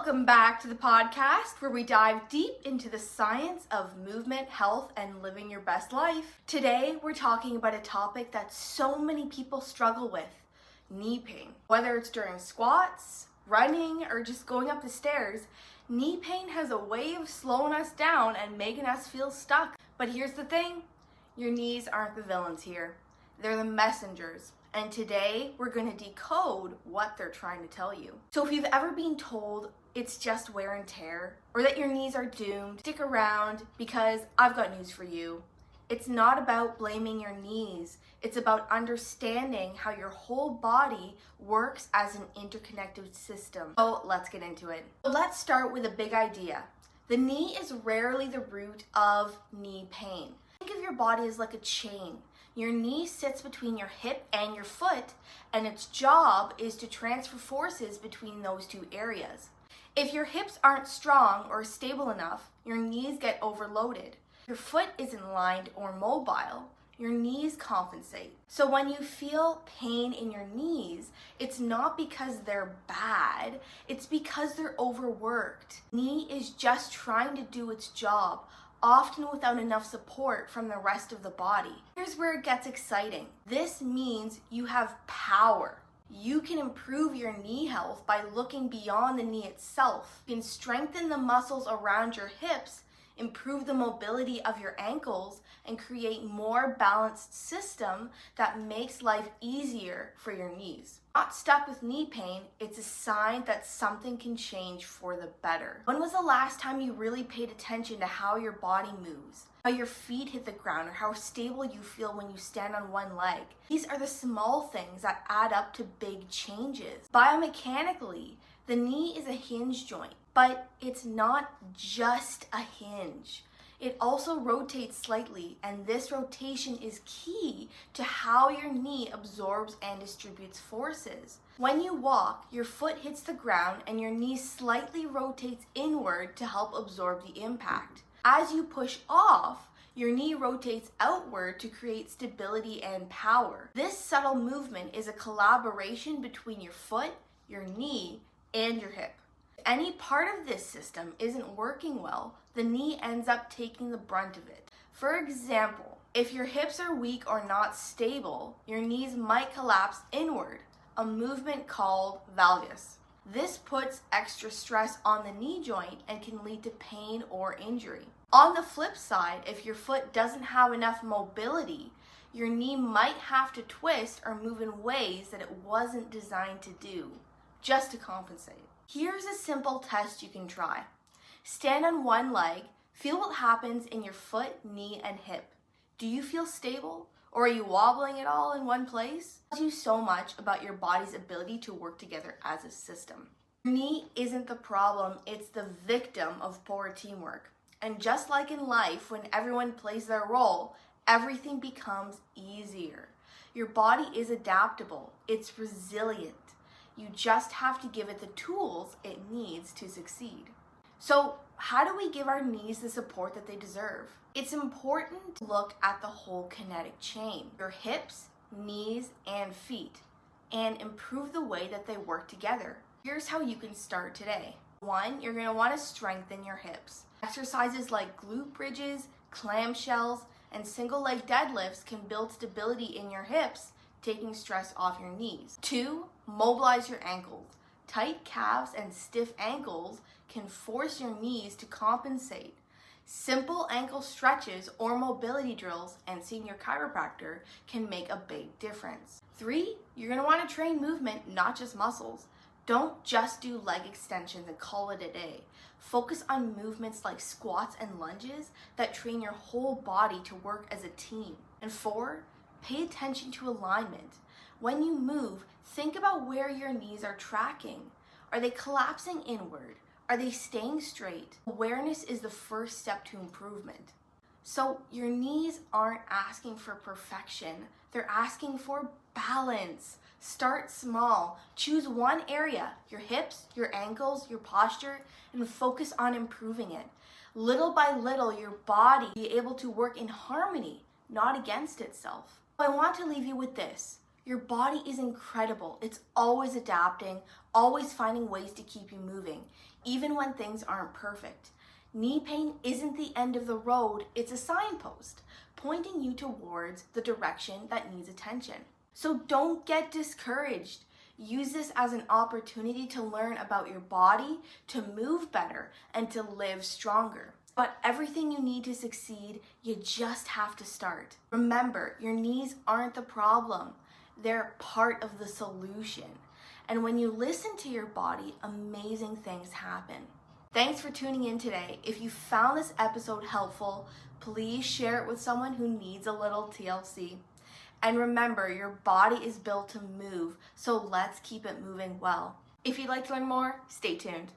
Welcome back to the podcast where we dive deep into the science of movement, health, and living your best life. Today, we're talking about a topic that so many people struggle with, knee pain. Whether it's during squats, running, or just going up the stairs, knee pain has a way of slowing us down and making us feel stuck. But here's the thing, your knees aren't the villains here. They're the messengers. And today, we're going to decode what they're trying to tell you. So if you've ever been told it's just wear and tear, or that your knees are doomed, stick around because I've got news for you. It's not about blaming your knees. It's about understanding how your whole body works as an interconnected system. So let's get into it. Let's start with a big idea. The knee is rarely the root of knee pain. Think of your body as like a chain. Your knee sits between your hip and your foot, and its job is to transfer forces between those two areas. If your hips aren't strong or stable enough, your knees get overloaded. Your foot isn't aligned or mobile, your knees compensate. So when you feel pain in your knees, it's not because they're bad, it's because they're overworked. Knee is just trying to do its job, often without enough support from the rest of the body. Here's where it gets exciting. This means you have power. You can improve your knee health by looking beyond the knee itself. You can strengthen the muscles around your hips, improve the mobility of your ankles, and create more balanced system that makes life easier for your knees. Not stuck with knee pain, it's a sign that something can change for the better. When was the last time you really paid attention to how your body moves? How your feet hit the ground, or how stable you feel when you stand on one leg? These are the small things that add up to big changes. Biomechanically, the knee is a hinge joint, but it's not just a hinge. It also rotates slightly, and this rotation is key to how your knee absorbs and distributes forces. When you walk, your foot hits the ground and your knee slightly rotates inward to help absorb the impact. As you push off, your knee rotates outward to create stability and power. This subtle movement is a collaboration between your foot, your knee, and your hip. If any part of this system isn't working well, the knee ends up taking the brunt of it. For example, if your hips are weak or not stable, your knees might collapse inward, a movement called valgus. This puts extra stress on the knee joint and can lead to pain or injury. On the flip side, if your foot doesn't have enough mobility, your knee might have to twist or move in ways that it wasn't designed to do, just to compensate. Here's a simple test you can try. Stand on one leg, feel what happens in your foot, knee, and hip. Do you feel stable? Or are you wobbling at all in one place? It tells you so much about your body's ability to work together as a system. Your knee isn't the problem, it's the victim of poor teamwork. And just like in life, when everyone plays their role, everything becomes easier. Your body is adaptable, it's resilient. You just have to give it the tools it needs to succeed. So how do we give our knees the support that they deserve? It's important to look at the whole kinetic chain, your hips, knees, and feet, and improve the way that they work together. Here's how you can start today. 1, you're going to want to strengthen your hips. Exercises like glute bridges, clamshells, and single leg deadlifts can build stability in your hips, taking stress off your knees. 2, mobilize your ankles. Tight calves and stiff ankles can force your knees to compensate. Simple ankle stretches or mobility drills and seeing your chiropractor can make a big difference. 3, you're going to want to train movement, not just muscles. Don't just do leg extensions and call it a day. Focus on movements like squats and lunges that train your whole body to work as a team. And 4, pay attention to alignment. When you move, think about where your knees are tracking. Are they collapsing inward? Are they staying straight? Awareness is the first step to improvement. So your knees aren't asking for perfection. They're asking for balance. Start small. Choose one area, your hips, your ankles, your posture, and focus on improving it. Little by little, your body will be able to work in harmony, not against itself. I want to leave you with this. Your body is incredible. It's always adapting, always finding ways to keep you moving, even when things aren't perfect. Knee pain isn't the end of the road, it's a signpost, pointing you towards the direction that needs attention. So don't get discouraged. Use this as an opportunity to learn about your body, to move better, and to live stronger. But everything you need to succeed, you just have to start. Remember, your knees aren't the problem. They're part of the solution. And when you listen to your body, amazing things happen. Thanks for tuning in today. If you found this episode helpful, please share it with someone who needs a little TLC. And remember, your body is built to move, so let's keep it moving well. If you'd like to learn more, stay tuned.